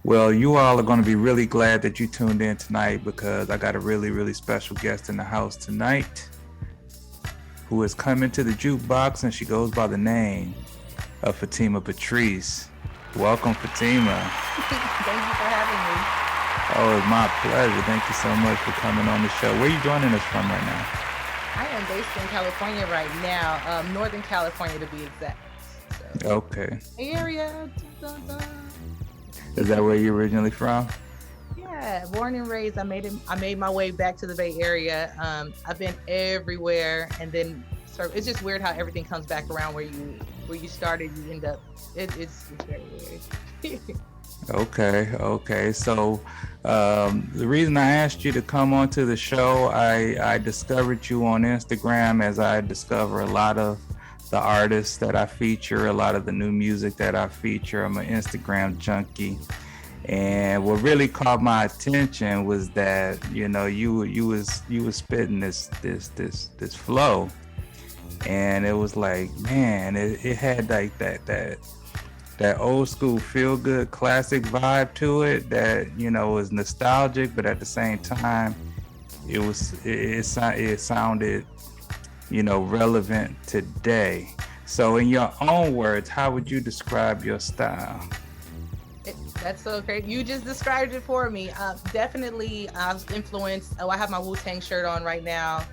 Well, you all are going to be really glad that you tuned in tonight because I got a really, really special guest in the house tonight who is coming to the jukebox, and she goes by the name of Fatimah Patrice. Welcome, Fatimah. Thank you for having me. Oh, it's my pleasure. Thank you so much for coming on the show. Where are you joining us from right now? I am based in California right now, Northern California to be exact. So, Okay. Bay Area. Dun, dun, dun. Is that where you're originally from? Yeah, born and raised. I made my way back to the Bay Area. I've been everywhere, and then it's just weird how everything comes back around where you started. You end up. It's very weird. Okay. So the reason I asked you to come onto the show, I discovered you on Instagram as I discover a lot of the artists that I feature, a lot of the new music that I feature. I'm an Instagram junkie. And what really caught my attention was that, you was spitting this flow. And it was like, man, it had like that old school feel good classic vibe to it that was nostalgic, but at the same time it sounded relevant today. So in your own words, how would you describe your style? That's so great. You just described it for me. Definitely I was influenced. I have my Wu-Tang shirt on right now.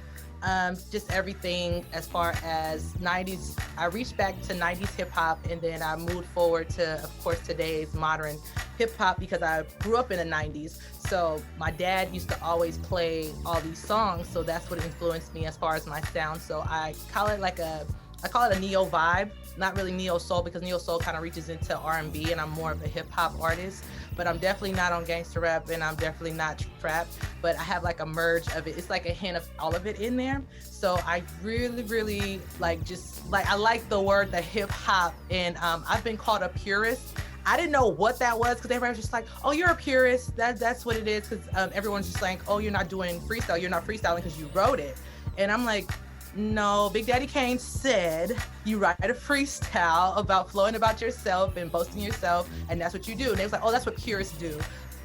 Just everything as far as 90s. I reached back to 90s hip hop, and then I moved forward to, of course, today's modern hip hop because I grew up in the 90s. So my dad used to always play all these songs. So that's what influenced me as far as my sound. So I call it a neo vibe, not really neo soul because neo soul kind of reaches into R&B, and I'm more of a hip hop artist. But I'm definitely not on gangster rap, and I'm definitely not trap. But I have like a merge of it. It's like a hint of all of it in there. So I really, really I like the word the hip hop, and I've been called a purist. I didn't know what that was because everybody was just like, "Oh, you're a purist." That's what it is because everyone's just like, "Oh, you're not doing freestyle. You're not freestyling because you wrote it." And I'm like, no, Big Daddy Kane said you write a freestyle about flowing about yourself and boasting yourself, and that's what you do. And they was like, oh, that's what purists do.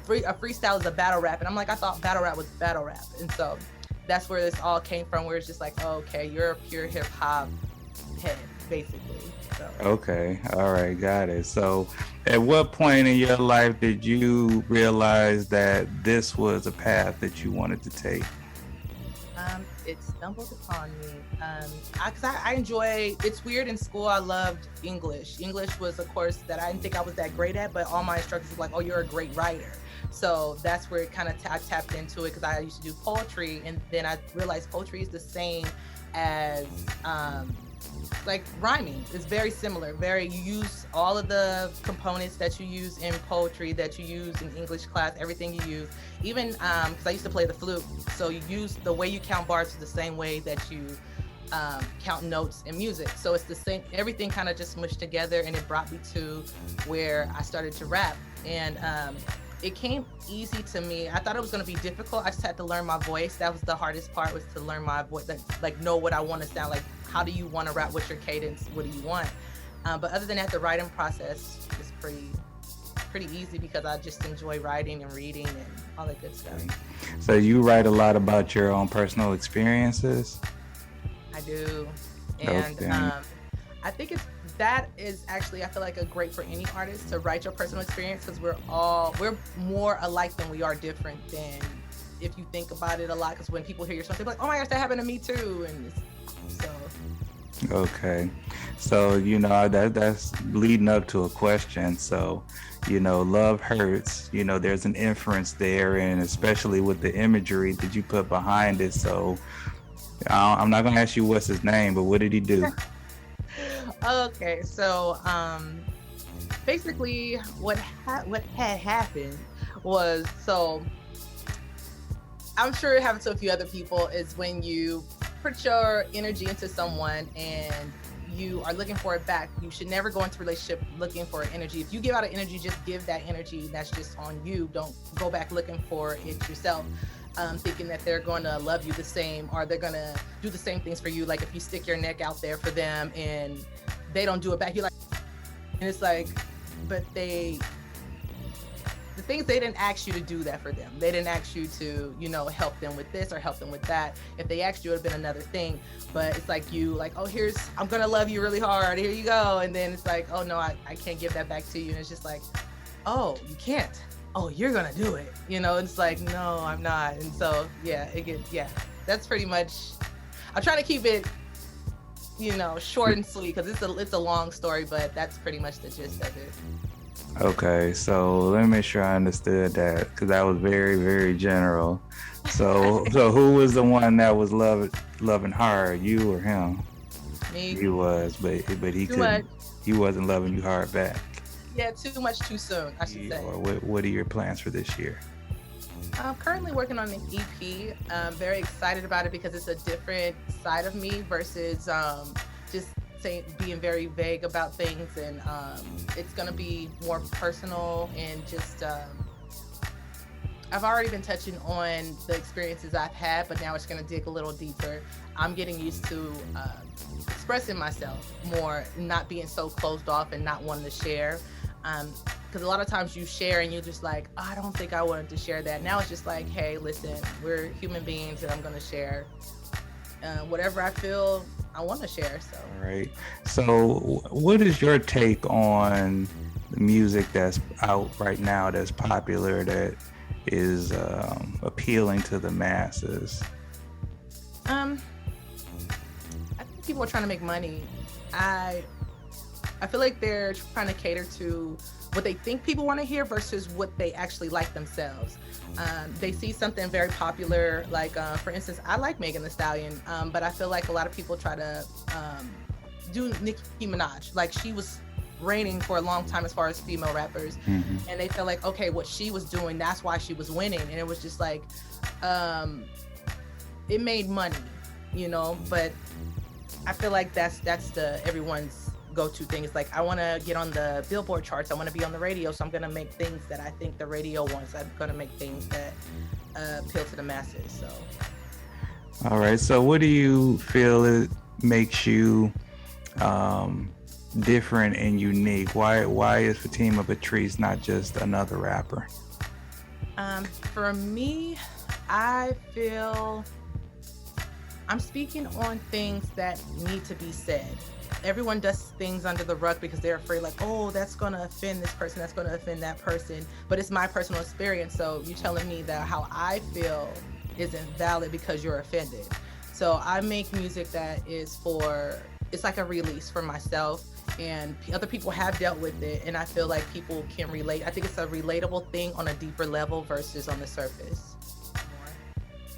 A freestyle is a battle rap. And I'm like, I thought battle rap was battle rap. And so that's where this all came from, where it's just like, oh, okay, you're a pure hip hop head, basically. So. Okay, all right, got it. So at what point in your life did you realize that this was a path that you wanted to take? It stumbled upon me because I enjoy, it's weird, in school I loved English. English was a course that I didn't think I was that great at, but all my instructors were like, oh, you're a great writer. So that's where it kind of I tapped into it because I used to do poetry, and then I realized poetry is the same as like rhyming. It's very similar. You use all of the components that you use in poetry that you use in English class, everything you use. Even because I used to play the flute, so you use the way you count bars is the same way that you count notes in music. So it's the same. Everything kind of just smushed together, and it brought me to where I started to rap. And it came easy to me. I thought it was going to be difficult. I just had to learn my voice. That was the hardest part, was to learn my voice, like know what I want to sound like. How do you want to rap? What's your cadence? What do you want? But other than that, the writing process was pretty easy because I just enjoy writing and reading and all that good stuff. So you write a lot about your own personal experiences? I do. And okay. I think that is actually, I feel like, a great for any artist to write your personal experience, because we're more alike than we are different. Than if you think about it a lot, because when people hear your story, they're like, oh my gosh, that happened to me too. And so. Okay. So, that's leading up to a question. So, love hurts, there's an inference there, and especially with the imagery that you put behind it. So I'm not going to ask you what's his name, but what did he do? Okay. So, basically what had happened was, so I'm sure it happens to a few other people, is when you put your energy into someone and you are looking for it back. You should never go into a relationship looking for energy. If you give out an energy, just give that energy. That's just on you. Don't go back looking for it yourself, thinking that they're going to love you the same, or they're going to do the same things for you. Like if you stick your neck out there for them and they don't do it back, you're like, and it's like, but they the things they didn't ask you to do that for them. They didn't ask you to, help them with this or help them with that. If they asked you, it would have been another thing. But it's like oh, I'm gonna love you really hard. Here you go. And then it's like, oh no, I can't give that back to you. And it's just like, oh, you can't. Oh, you're gonna do it. It's like, no, I'm not. And so that's pretty much. I'm trying to keep it, short and sweet because it's a long story, but that's pretty much the gist of it. Okay, so let me make sure I understood that because that was very, very general. So who was the one that was loving hard, you or him? Me. He was, but he Too couldn't. much. He wasn't loving you hard back. Yeah, too much too soon, I should say. Or what are your plans for this year? I'm currently working on an EP. I'm very excited about it because it's a different side of me versus just being very vague about things, and it's going to be more personal and just I've already been touching on the experiences I've had, but now it's going to dig a little deeper. I'm getting used to expressing myself more, not being so closed off and not wanting to share. Because a lot of times you share and you're just like, oh, I don't think I wanted to share that. Now it's just like, hey, listen, we're human beings and I'm going to share whatever I feel I want to share. So. All right. So what is your take on the music that's out right now that's popular, that is appealing to the masses? I think people are trying to make money. I feel like they're trying to cater to what they think people want to hear versus what they actually like themselves. They see something very popular, like for instance, I like Megan Thee Stallion, but I feel like a lot of people try to do Nicki Minaj. Like, she was reigning for a long time as far as female rappers, and they feel like, okay, what she was doing, that's why she was winning, and it was just like it made money, but I feel like that's the everyone's go-to thing. It's like, I want to get on the Billboard charts, I want to be on the radio, so I'm going to make things that I think the radio wants. I'm going to make things that appeal to the masses. So all right, so what do you feel it makes you different and unique? Why is Fatimah Patrice not just another rapper? For me, I feel I'm speaking on things that need to be said. Everyone does things under the rug because they're afraid, like, oh, that's going to offend this person, that's going to offend that person. But it's my personal experience. So you're telling me that how I feel isn't valid because you're offended. So I make music that is it's like a release for myself, and other people have dealt with it, and I feel like people can relate. I think it's a relatable thing on a deeper level versus on the surface.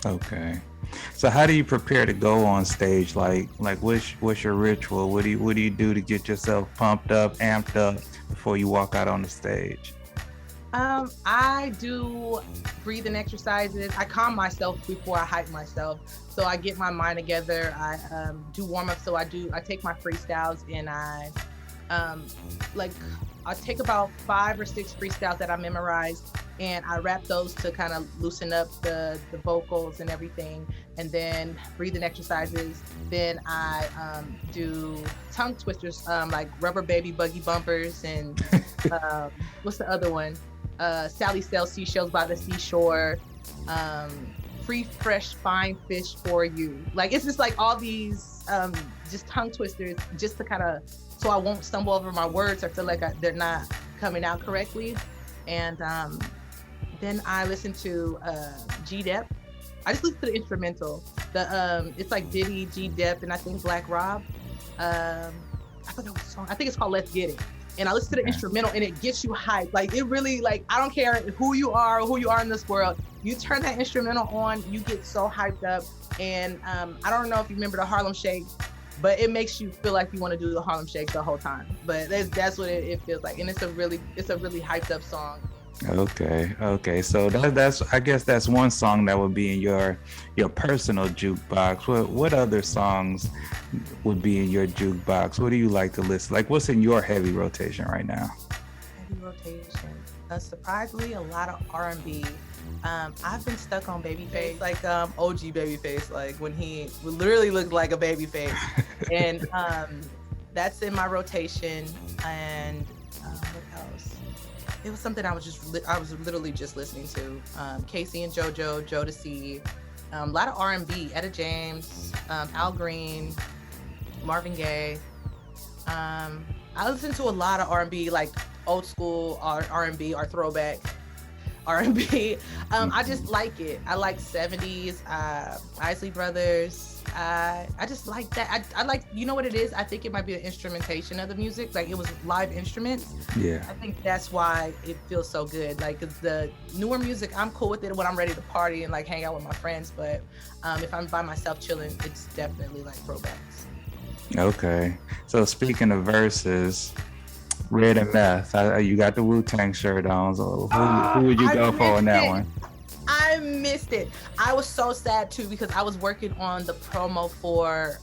Okay. So how do you prepare to go on stage? Like what's your ritual? What do you do to get yourself pumped up, amped up before you walk out on the stage? I do breathing exercises. I calm myself before I hype myself. So I get my mind together. I do warm up. So I take my freestyles, and I take about 5 or 6 freestyles that I memorized, and I rap those to kind of loosen up the vocals and everything, and then breathing exercises. Then I do tongue twisters, like Rubber Baby Buggy Bumpers, and what's the other one? Sally sells seashells by the seashore. Free fresh fine fish for you. Like, it's just like all these just tongue twisters, just to kind of, so I won't stumble over my words or feel like they're not coming out correctly. And then I listen to G-Dep. I just listen to the instrumental. It's like Diddy, G-Dep, and I think Black Rob. I forgot what song. I think it's called Let's Get It. And I listen to the instrumental, and it gets you hyped. Like, it really, like, I don't care who you are or who you are in this world. You turn that instrumental on, you get so hyped up. And I don't know if you remember the Harlem Shake, but it makes you feel like you want to do the Harlem Shake the whole time. But that's what it feels like. And it's a really hyped up song. Okay. So that's I guess that's one song that would be in your personal jukebox. What other songs would be in your jukebox? What do you like to listen? Like, what's in your heavy rotation right now? Heavy rotation. Surprisingly, a lot of R&B. I've been stuck on Babyface, like OG Babyface, like when he literally looked like a babyface, and that's in my rotation. And what else? it was something I was literally just listening to. Casey and JoJo, Jodeci, a lot of R&B, Etta James, Al Green, Marvin Gaye. I listen to a lot of R&B, like old school R&B or throwback R&B. I just like it. I like 70s, Isley Brothers. I just like that. I like, you know what it is? I think it might be an instrumentation of the music. Like it was live instruments. Yeah. I think that's why it feels so good. Like the newer music, I'm cool with it when I'm ready to party and like hang out with my friends. But if I'm by myself chilling, it's definitely like throwbacks. Okay. So speaking of verses, Red and Meth, you got the Wu-Tang shirt on. So who would you I go for on missed that it. one? I missed it. I was so sad too because I was working on the promo for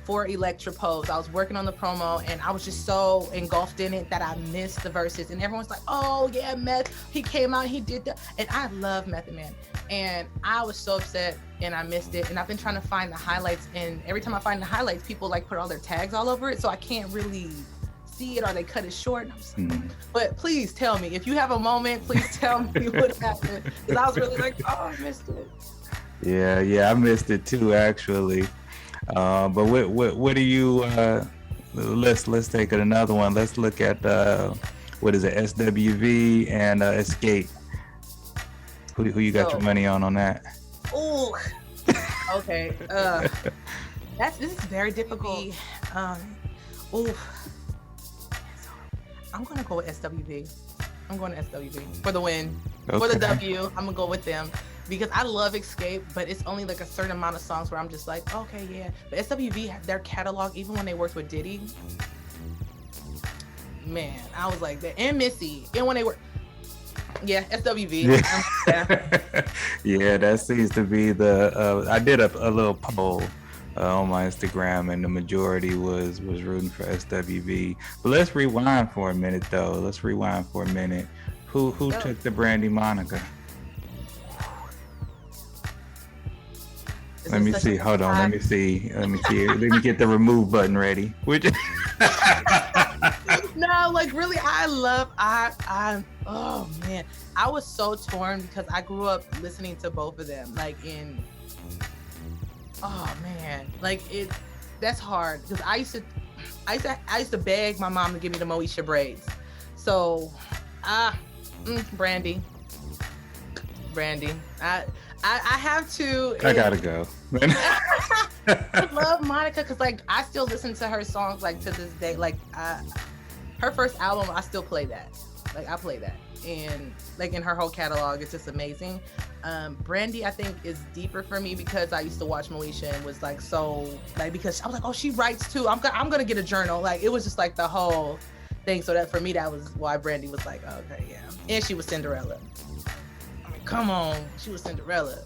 Electropose. I was working on the promo and I was just so engulfed in it that I missed the verses. And everyone's like, "Oh yeah, Meth, he came out, he did that." And I love Method Man. And I was so upset and I missed it. And I've been trying to find the highlights. And every time I find the highlights, people like put all their tags all over it. So I can't really see it or they cut it short. And I was like, but please tell me if you have a moment, please tell me what happened. Because I was really like, oh, I missed it. Yeah, I missed it too actually. But what do you? Let's take it another one. Let's look at what is it? SWV and Escape. Who you got your money on that? Oh, okay. This is very difficult. I'm gonna go with SWV. I'm going to SWV for the win. Okay. For the W, I'm gonna go with them because I love Escape, but it's only like a certain amount of songs where I'm just like, okay, yeah. But SWV, their catalog, even when they worked with Diddy, man, I was like that. And Missy, and when they were, yeah, SWV. Yeah, that seems to be the. I did a little poll on my Instagram, and the majority was rooting for SWV. But let's rewind for a minute, though. Who took the Brandy Monica? Let me see. Hold on. Let me see. Let me get the remove button ready. No, like really, oh man, I was so torn because I grew up listening to both of them. Oh man, that's hard because I used to beg my mom to give me the Moesha braids. So, Brandy. I have to. I gotta go. I love Monica because I still listen to her songs to this day. Her first album, I still play that. I play that, and in her whole catalog, it's just amazing. Brandy, I think, is deeper for me because I used to watch Moesha and was because I was like, oh, she writes too. I'm gonna get a journal. It was just the whole thing. So that for me, that was why Brandy was okay, yeah. And she was Cinderella. I mean, come on, she was Cinderella.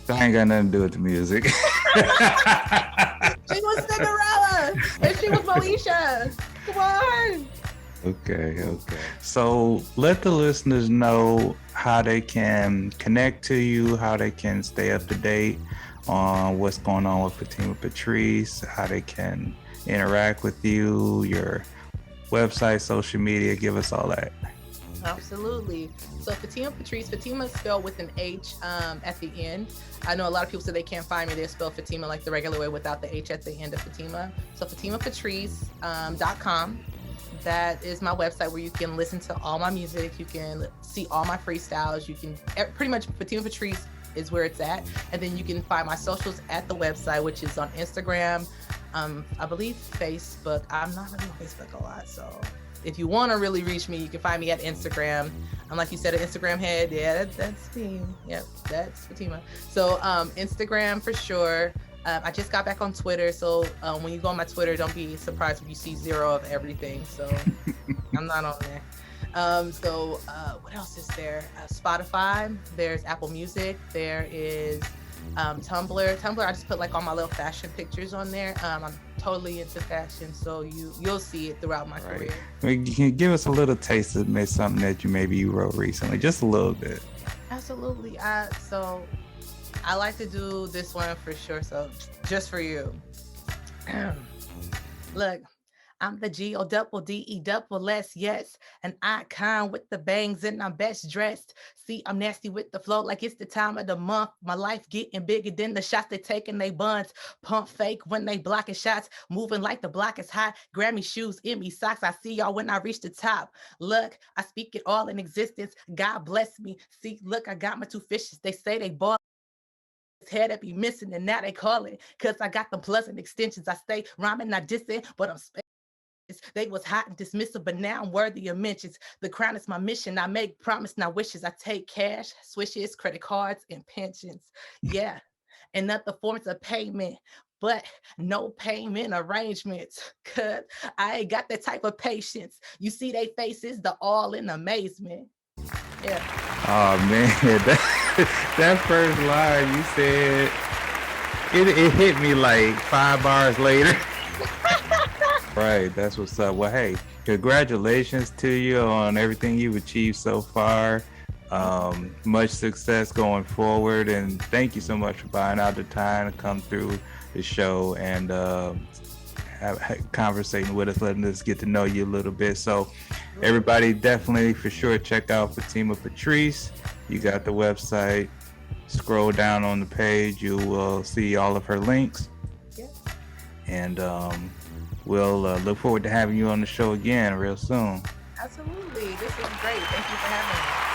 That ain't got nothing to do with the music. She was Cinderella, and she was Moesha. Come on. Okay. So let the listeners know how they can connect to you, how they can stay up to date on what's going on with Fatimah Patrice, how they can interact with you, your website, social media. Give us all that. Absolutely. So Fatimah Patrice, Fatimah is spelled with an H at the end. I know a lot of people say they can't find me. They spell Fatimah the regular way without the H at the end of Fatimah. So FatimahPatrice.com. That is my website where you can listen to all my music. You can see all my freestyles. You can pretty much Fatimah Patrice is where it's at. And then you can find my socials at the website, which is on Instagram. I believe Facebook. I'm not really on Facebook a lot. So if you want to really reach me, you can find me at Instagram. I'm like you said, an Instagram head. Yeah, that's me. Yep, that's Fatimah. So Instagram for sure. I just got back on Twitter, so when you go on my Twitter, don't be surprised if you see 0 of everything. So I'm not on there. So what else is there? Spotify. There's Apple Music. There is Tumblr. Tumblr, I just put all my little fashion pictures on there. I'm totally into fashion, so you'll see it throughout my career. You can give us a little taste of maybe something that you wrote recently, just a little bit. Absolutely. So I like to do this one for sure. So just for you. Look, I'm the G-O-double-D-E-double-S, yes. An icon with the bangs and I'm best dressed. See, I'm nasty with the flow like it's the time of the month. My life getting bigger than the shots they taking they buns. Pump fake when they blocking shots. Moving like the block is hot. Grammy shoes, Emmy socks. I see y'all when I reach the top. Look, I speak it all in existence. God bless me. See, look, I got my two fishes. They say they bought head that be missing and now they call it because I got them pleasant extensions. I stay rhyming, not dissing, but I'm they was hot and dismissive, but now I'm worthy of mentions. The crown is my mission. I make promise, not wishes. I take cash, swishes, credit cards, and pensions. Yeah, and other forms of payment, but no payment arrangements. Cause I ain't got that type of patience. You see they faces, the all in amazement. Yeah. Oh man, that first line you said, it hit me like 5 bars later. Right, that's what's up. Well, hey, congratulations to you on everything you've achieved so far. Much success going forward, and thank you so much for buying out the time to come through the show and conversating with us, letting us get to know you a little bit. So, everybody, definitely for sure check out Fatimah Patrice. You got the website. Scroll down on the page, you will see all of her links. Yeah. And we'll look forward to having you on the show again real soon. Absolutely. This was great. Thank you for having me.